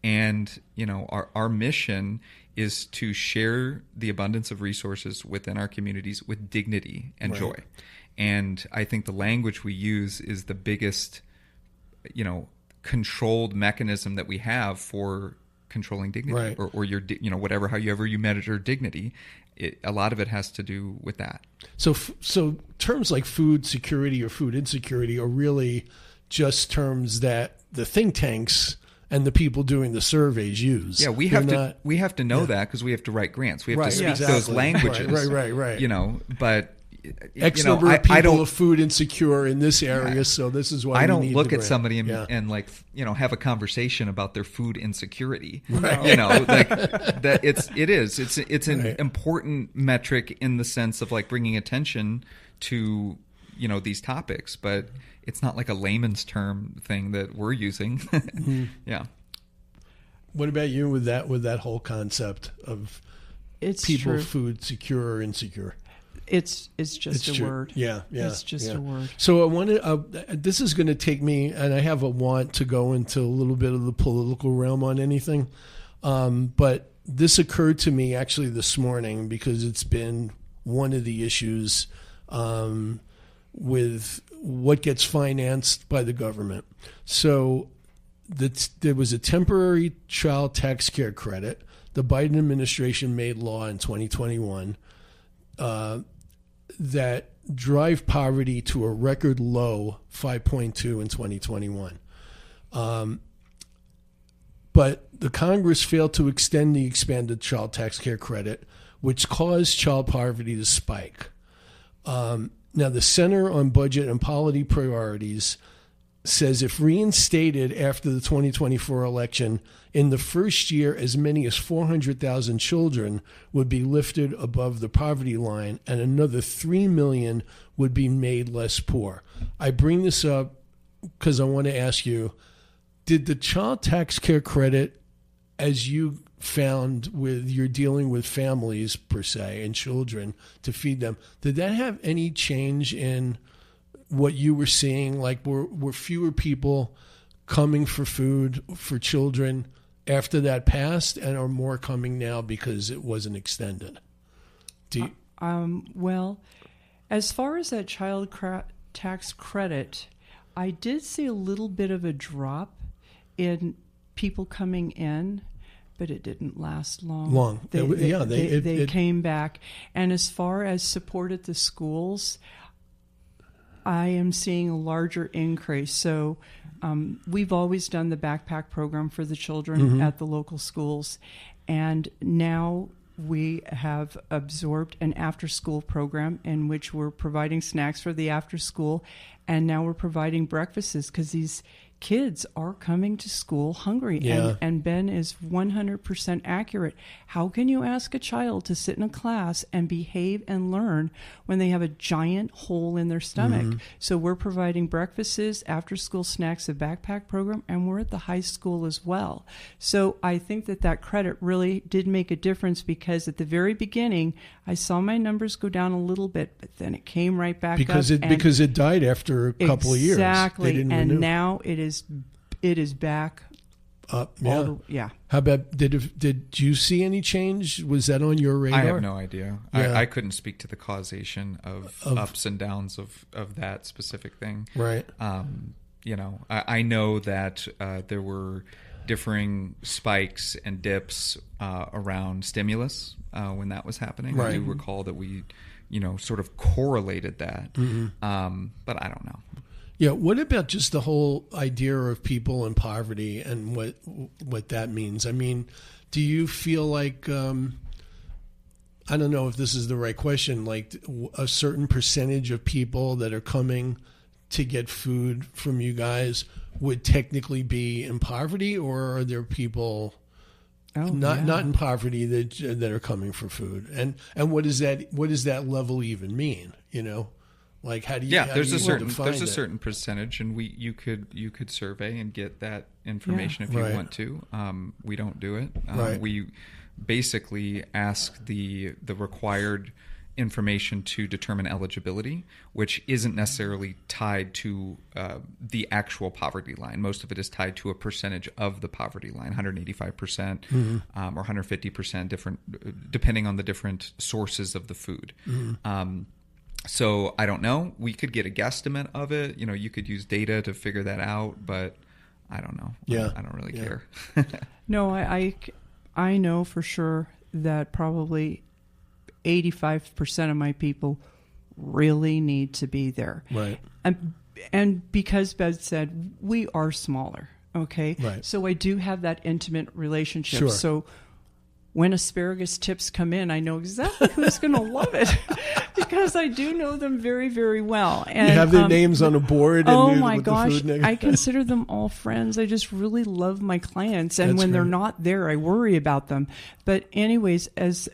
And, our mission is to share the abundance of resources within our communities with dignity and joy. And I think the language we use is the biggest, controlled mechanism that we have for controlling dignity, right. or your, whatever, however you measure dignity. A lot of it has to do with that. So terms like food security or food insecurity are really just terms that the think tanks and the people doing the surveys use. Yeah, we have to know that because we have to write grants. We have to speak those languages. Right. But X number of people are food insecure in this area, so this is why I don't look at somebody and like have a conversation about their food insecurity. Right. Like that. It's an important metric in the sense of like bringing attention to these topics, but it's not like a layman's term thing that we're using. Mm-hmm. Yeah. What about you with that whole concept of people food secure or insecure? It's just a word. Yeah. It's just a word. So I wanted. This is going to take me, and I have a want to go into a little bit of the political realm on anything, but this occurred to me actually this morning because it's been one of the issues with what gets financed by the government. So there was a temporary child tax care credit. The Biden administration made law in 2021 that drive poverty to a record low 5.2 in 2021. But the Congress failed to extend the expanded child tax care credit, which caused child poverty to spike. Now, the Center on Budget and Policy Priorities says if reinstated after the 2024 election, in the first year, as many as 400,000 children would be lifted above the poverty line and another 3 million would be made less poor. I bring this up because I want to ask you, did the child tax care credit, as you found with you're dealing with families per se and children to feed them, did that have any change in what you were seeing? Like were fewer people coming for food for children after that passed, and are more coming now because it wasn't extended? Well, as far as that child tax credit, I did see a little bit of a drop in people coming in, but it didn't last long. They came back. And as far as support at the schools, I am seeing a larger increase. So we've always done the backpack program for the children at the local schools. And now we have absorbed an after-school program in which we're providing snacks for the after-school. And now we're providing breakfasts because these kids are coming to school hungry. Yeah. And Ben is 100% accurate. How can you ask a child to sit in a class and behave and learn when they have a giant hole in their stomach? So we're providing breakfasts, after-school snacks, a backpack program, and we're at the high school as well. So I think that credit really did make a difference because at the very beginning, I saw my numbers go down a little bit, but then it came right back up. Because it died after a couple of years. Exactly. And now it is back up. Yeah. How about did you see any change? Was that on your radar? I have no idea. I couldn't speak to the causation of ups and downs of that specific thing. Right. I know that there were differing spikes and dips around stimulus when that was happening. Right. I do recall that we, sort of correlated that. But I don't know. Yeah. What about just the whole idea of people in poverty and what that means? I mean, do you feel like, I don't know if this is the right question, like a certain percentage of people that are coming to get food from you guys would technically be in poverty, or are there people not in poverty that are coming for food? And what does that level even mean? Like how do you? Yeah, there's a certain percentage, and you could survey and get that information if you want to. We don't do it. We basically ask the required information to determine eligibility, which isn't necessarily tied to the actual poverty line. Most of it is tied to a percentage of the poverty line, 185% or 150%, different depending on the different sources of the food. So I don't know. We could get a guesstimate of it. You could use data to figure that out, but I don't know. Yeah. I don't really care. No, I know for sure that probably 85% of my people really need to be there. Right. And because Beth said, we are smaller, okay? Right. So I do have that intimate relationship. Sure. So when asparagus tips come in, I know exactly who's going to love it because I do know them very, very well. And you have their names on a board. Oh and my with gosh, the food I consider them all friends. I just really love my clients, and That's when they're great. not there, I worry about them. But anyways, as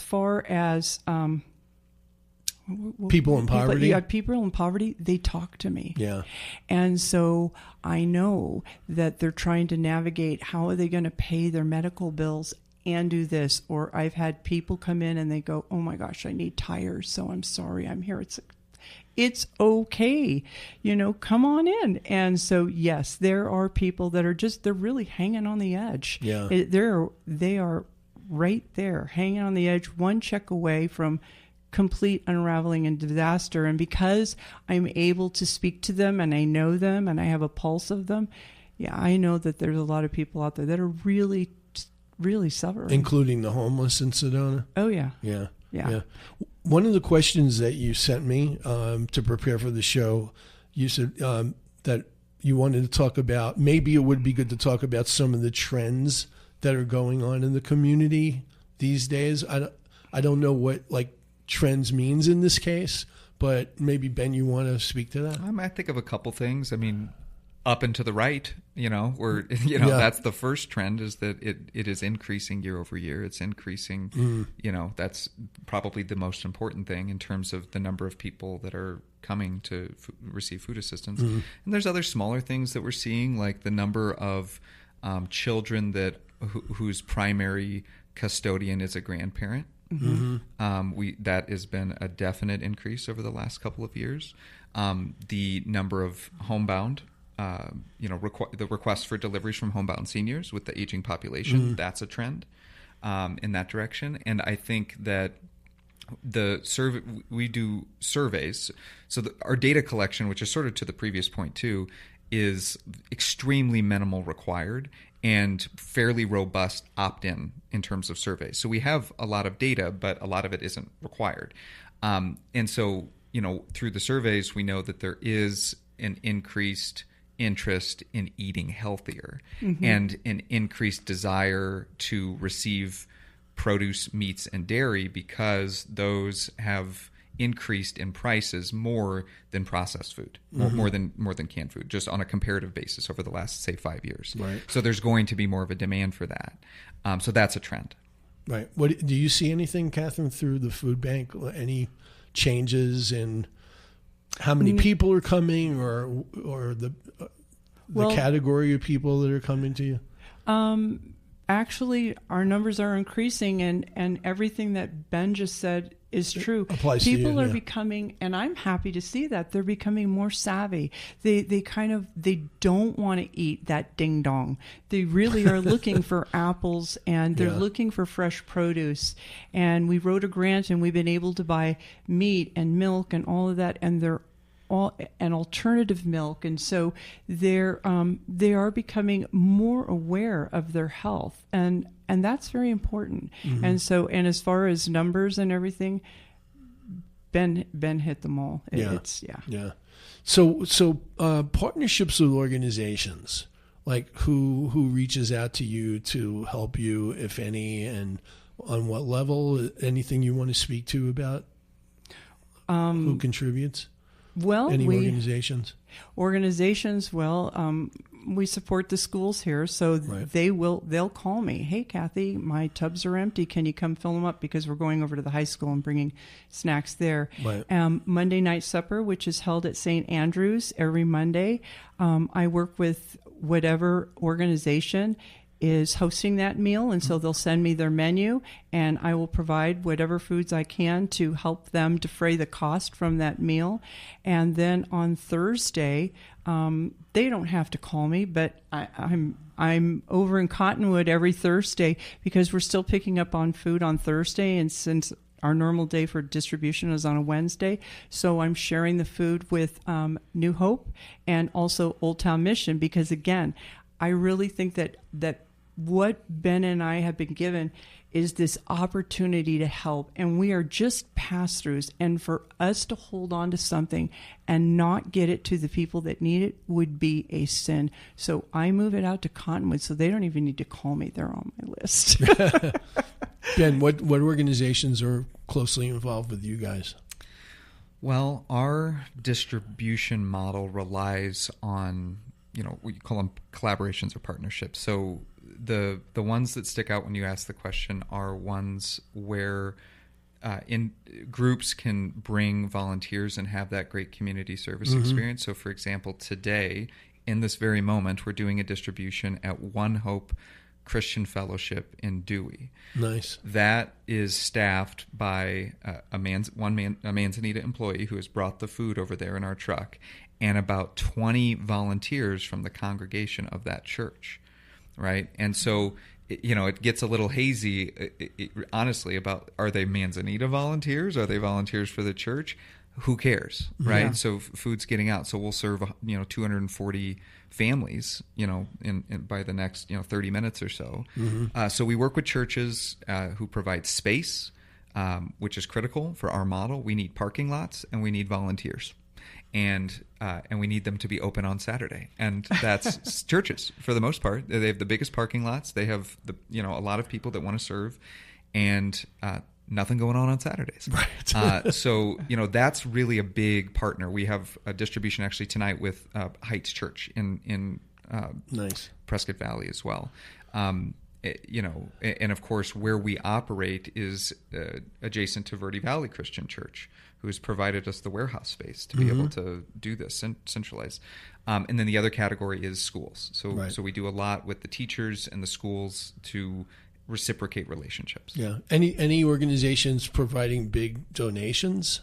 far as people in poverty, people in poverty, they talk to me. Yeah. And so I know that they're trying to navigate how are they going to pay their medical bills and do this. Or I've had people come in and they go, oh my gosh, I need tires, so I'm sorry I'm here. It's okay, come on in. And so yes, there are people that are they're really hanging on the edge. Yeah. They are right there hanging on the edge, one check away from complete unraveling and disaster. And because I'm able to speak to them and I know them and I have a pulse of them, I know that there's a lot of people out there that are really, really suffering. Including the homeless in Sedona. Oh, yeah. Yeah. One of the questions that you sent me to prepare for the show, you said that you wanted to talk about, maybe it would be good to talk about some of the trends that are going on in the community these days. I don't know what trends means in this case, but maybe Ben, you want to speak to that? I think of a couple things. I mean, up and to the right, that's the first trend, is that it is increasing year over year. It's increasing, that's probably the most important thing in terms of the number of people that are coming to receive food assistance. And there's other smaller things that we're seeing, like the number of children whose primary custodian is a grandparent. That has been a definite increase over the last couple of years. The number of homebound, the requests for deliveries from homebound seniors with the aging population, that's a trend in that direction. And I think that we do surveys. So our data collection, which is sort of to the previous point too, is extremely minimal required and fairly robust opt-in in terms of surveys. So we have a lot of data, but a lot of it isn't required. And so, through the surveys, we know that there is an increased interest in eating healthier and an increased desire to receive produce, meats, and dairy, because those have increased in prices more than processed food, more than canned food, just on a comparative basis over the last, say, 5 years. Right. So there's going to be more of a demand for that. So that's a trend. Right. What do you see anything, Catherine, through the food bank? Any changes in how many people are coming, or the category of people that are coming to you? Actually, our numbers are increasing, and everything that Ben just said is true. Applies People to you, are becoming, and I'm happy to see that, they're becoming more savvy. They don't want to eat that ding dong. They really are looking for apples, and they're looking for fresh produce. And we wrote a grant, and we've been able to buy meat and milk and all of that, and they're all an alternative milk, and so they are becoming more aware of their health, and that's very important. And so, and as far as numbers and everything, Ben hit them all. So partnerships with organizations, like who reaches out to you to help you, if any, and on what level? Anything you want to speak to about who contributes? Well, organizations? We support the schools here, so they'll call me. Hey, Kathy, my tubs are empty. Can you come fill them up? Because we're going over to the high school and bringing snacks there. Right. Monday night supper, which is held at St. Andrews every Monday. I work with whatever organization is hosting that meal, and so they'll send me their menu, and I will provide whatever foods I can to help them defray the cost from that meal. And then on Thursday, they don't have to call me, but I'm over in Cottonwood every Thursday, because we're still picking up on food on Thursday, and since our normal day for distribution is on a Wednesday. So I'm sharing the food with New Hope and also Old Town Mission, because again, I really think that what Ben and I have been given is this opportunity to help, and we are just pass-throughs, and for us to hold on to something and not get it to the people that need it would be a sin. So I move it out to Cottonwood, so they don't even need to call me. They're on my list. Ben, what organizations are closely involved with you guys? Well, our distribution model relies on, we call them collaborations or partnerships. So the ones that stick out when you ask the question are ones where in groups can bring volunteers and have that great community service experience. So, for example, today, in this very moment, we're doing a distribution at One Hope Christian Fellowship in Dewey. Nice. That is staffed by a Manzanita employee who has brought the food over there in our truck, and about 20 volunteers from the congregation of that church, right? And so, it gets a little hazy, honestly, about, are they Manzanita volunteers? Are they volunteers for the church? Who cares, right? Yeah. So food's getting out. So we'll serve, 240 families, in by the next, 30 minutes or so. So we work with churches who provide space, which is critical for our model. We need parking lots and we need volunteers. And we need them to be open on Saturday, and that's churches for the most part. They have the biggest parking lots. They have a lot of people that want to serve, and nothing going on Saturdays. Right. So that's really a big partner. We have a distribution actually tonight with Heights Church in nice Prescott Valley as well. And of course, where we operate is adjacent to Verde Valley Christian Church, who has provided us the warehouse space to be able to do this and centralize. And then the other category is schools. So we do a lot with the teachers and the schools to reciprocate relationships. Yeah. Any organizations providing big donations?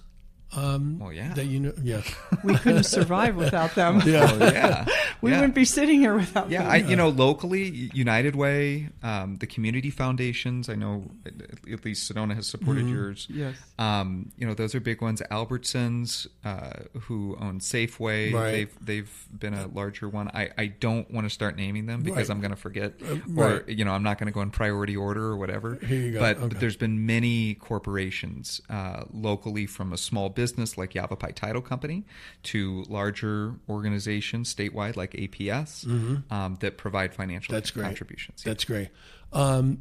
Well, yeah. That yeah. We couldn't survive without them. Yeah. Well, yeah. We wouldn't be sitting here without them. Yeah, locally, United Way, the community foundations, I know at least Sedona has supported yours. Yes. Those are big ones. Albertsons, who own Safeway, right. they've been a larger one. I don't want to start naming them because I'm going to forget, right. or I'm not going to go in priority order or whatever. Here you go. But there's been many corporations locally, from a small business like Yavapai Title Company to larger organizations statewide like APS that provide financial contributions. That's great. My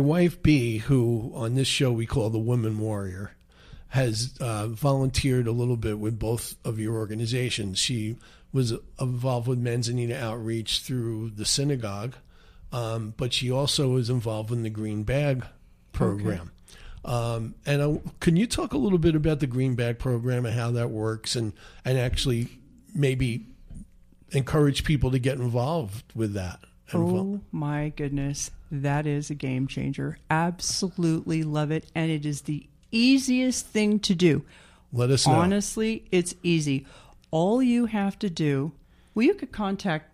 wife B, who on this show we call the Woman Warrior, has volunteered a little bit with both of your organizations. She was involved with Manzanita Outreach through the synagogue, but she also was involved in the Green Bag program. Okay. Can you talk a little bit about the Green Bag program and how that works, and actually maybe encourage people to get involved with that? Oh my goodness, that is a game changer. Absolutely love it, and it is the easiest thing to do. Let us know. Honestly, it's easy. All you have to do, you could contact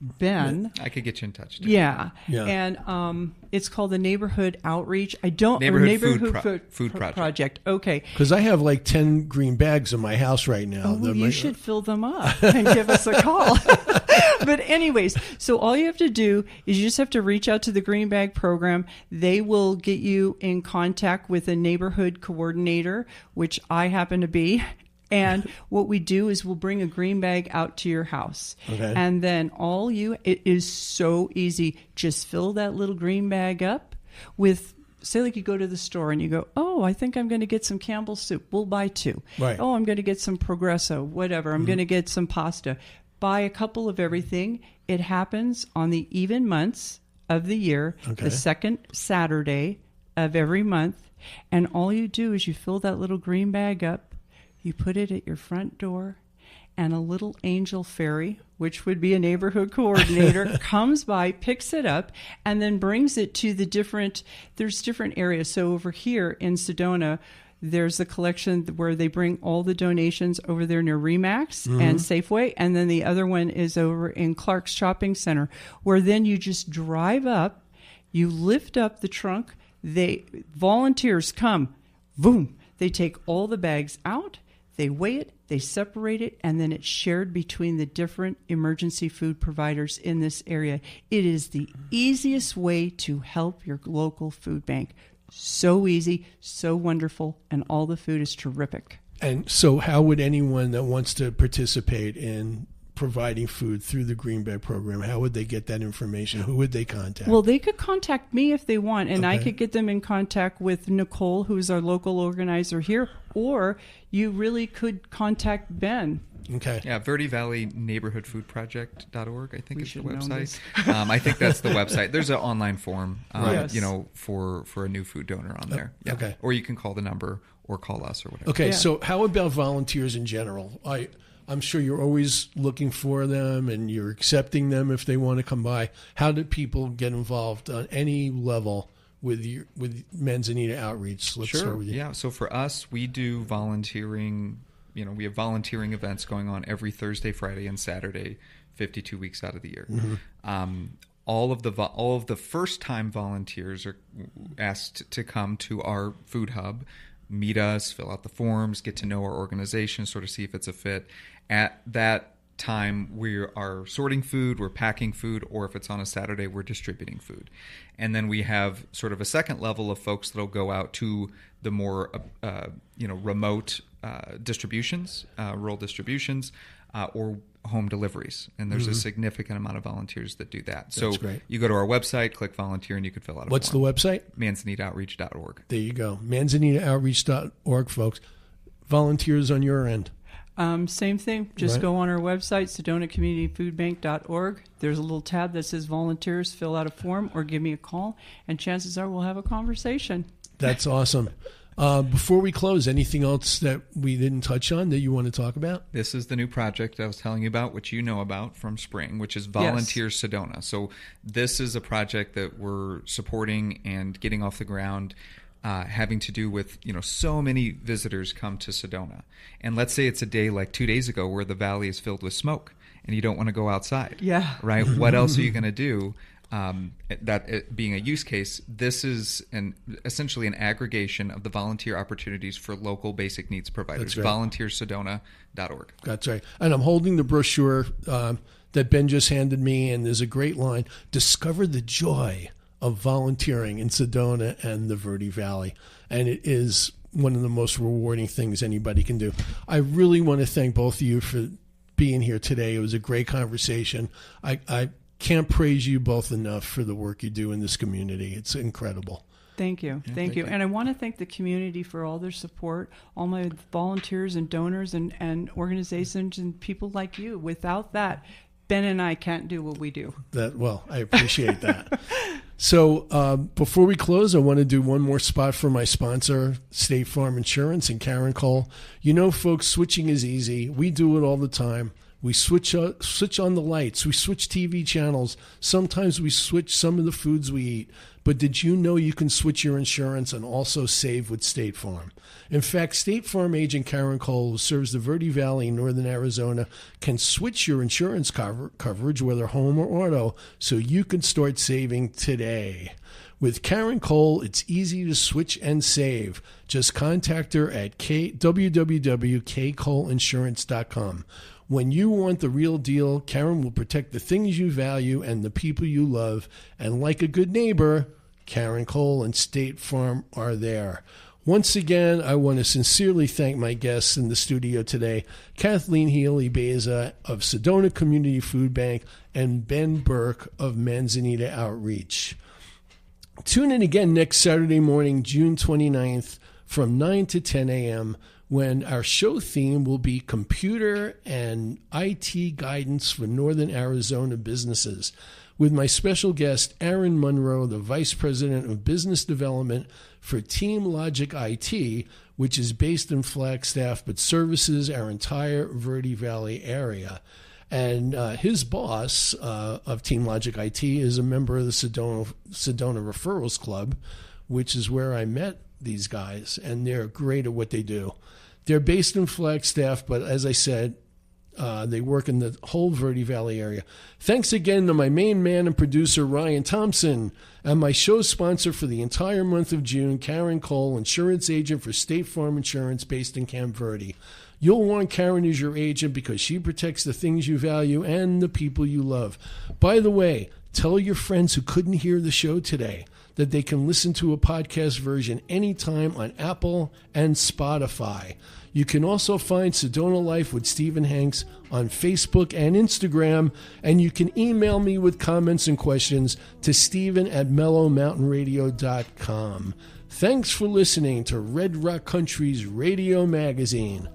Ben. I could get you in touch too. Yeah. And it's called the Neighborhood Outreach. Neighborhood Food Project. Okay. Because I have like 10 green bags in my house right now. Oh, well, you should fill them up and give us a call. But anyways, so all you have to do is you just have to reach out to the Green Bag program. They will get you in contact with a neighborhood coordinator, which I happen to be. And what we do is we'll bring a green bag out to your house. Okay. And then it is so easy. Just fill that little green bag up with, say like you go to the store and you go, oh, I think I'm going to get some Campbell's soup. We'll buy 2. Right. Oh, I'm going to get some Progresso, whatever. I'm going to get some pasta. Buy a couple of everything. It happens on the even months of the year, the second Saturday of every month. And all you do is you fill that little green bag up. You put it at your front door, and a little angel fairy, which would be a neighborhood coordinator, comes by, picks it up, and then brings it to there's different areas. So over here in Sedona, there's a collection where they bring all the donations over there near Remax and Safeway, and then the other one is over in Clark's Shopping Center, where then you just drive up, you lift up the trunk, Volunteers come, boom, they take all the bags out, they weigh it, they separate it, and then it's shared between the different emergency food providers in this area. It is the easiest way to help your local food bank. So easy, so wonderful, and all the food is terrific. And so how would anyone that wants to participate in providing food through the Green Bag program, how would they get that information? Who would they contact? Well, they could contact me if they want, and I could get them in contact with Nicole, who's our local organizer here, or you really could contact Ben. Okay. Yeah, Verde Valley neighborhoodfoodproject.org, I think is the website. I think that's the website. There's an online form, for a new food donor on there. Yeah. Okay. Or you can call the number or call us or whatever. Okay, so how about volunteers in general? I'm sure you're always looking for them and you're accepting them if they want to come by. How do people get involved on any level with Manzanita Outreach? Let's start with you. Yeah, so for us, we do volunteering. We have volunteering events going on every Thursday, Friday, and Saturday, 52 weeks out of the year. Mm-hmm. All of the first-time volunteers are asked to come to our food hub, meet us, fill out the forms, get to know our organization, sort of see if it's a fit. At that time, we are sorting food, we're packing food, or if it's on a Saturday, we're distributing food. And then we have sort of a second level of folks that'll go out to the more remote distributions, rural distributions, or home deliveries. And there's a significant amount of volunteers that do that. So you go to our website, click volunteer, and you can fill out a form. What's the website? ManzanitaOutreach.org. There you go. ManzanitaOutreach.org, folks. Volunteers on your end. Same thing. Just go on our website, SedonaCommunityFoodBank.org. There's a little tab that says volunteers, fill out a form, or give me a call, and chances are we'll have a conversation. That's awesome. Before we close, anything else that we didn't touch on that you want to talk about? This is the new project I was telling you about, which you know about from spring, which is Volunteer Sedona. So this is a project that we're supporting and getting off the ground, having to do with, so many visitors come to Sedona. And let's say it's a day like 2 days ago where the valley is filled with smoke and you don't want to go outside. Yeah. Right? What else are you going to do? Being a use case, this is essentially an aggregation of the volunteer opportunities for local basic needs providers. That's right. VolunteerSedona.org. That's right. And I'm holding the brochure that Ben just handed me, and there's a great line: discover the joy of volunteering in Sedona and the Verde Valley. And it is one of the most rewarding things anybody can do. I really want to thank both of you for being here today. It was a great conversation. I can't praise you both enough for the work you do in this community. It's incredible. Thank you. Thank you. And I want to thank the community for all their support, all my volunteers and donors and organizations and people like you. Without that, Ben and I can't do what we do. I appreciate that. So before we close, I want to do one more spot for my sponsor, State Farm Insurance and Karen Cole. Folks, switching is easy. We do it all the time. We switch on the lights. We switch TV channels. Sometimes we switch some of the foods we eat. But did you know you can switch your insurance and also save with State Farm? In fact, State Farm agent Karen Cole, who serves the Verde Valley in northern Arizona, can switch your insurance coverage, whether home or auto, so you can start saving today. With Karen Cole, it's easy to switch and save. Just contact her at www.kcoleinsurance.com. When you want the real deal, Karen will protect the things you value and the people you love. And like a good neighbor, Karen Cole and State Farm are there. Once again, I want to sincerely thank my guests in the studio today, Cathleen Healy-Baiza of Sedona Community Food Bank and Ben Burke of Manzanita Outreach. Tune in again next Saturday morning, June 29th from 9 to 10 a.m., when our show theme will be computer and IT guidance for Northern Arizona businesses, with my special guest, Aaron Monroe, the Vice President of Business Development for Team Logic IT, which is based in Flagstaff but services our entire Verde Valley area. And his boss of Team Logic IT is a member of the Sedona Referrals Club, which is where I met these guys, and they're great at what they do. They're based in Flagstaff, but as I said, They work in the whole Verde Valley area. Thanks again to my main man and producer, Ryan Thompson, and my show sponsor for the entire month of June, Karen Cole, insurance agent for State Farm Insurance based in Camp Verde. You'll want Karen as your agent because she protects the things you value and the people you love. By the way, tell your friends who couldn't hear the show today that they can listen to a podcast version anytime on Apple and Spotify. You can also find Sedona Life with Stephen Hanks on Facebook and Instagram, and you can email me with comments and questions to stephen@mellowmountainradio.com. Thanks for listening to Red Rock Country's radio magazine.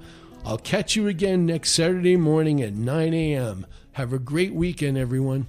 I'll catch you again next Saturday morning at 9 a.m. Have a great weekend, everyone.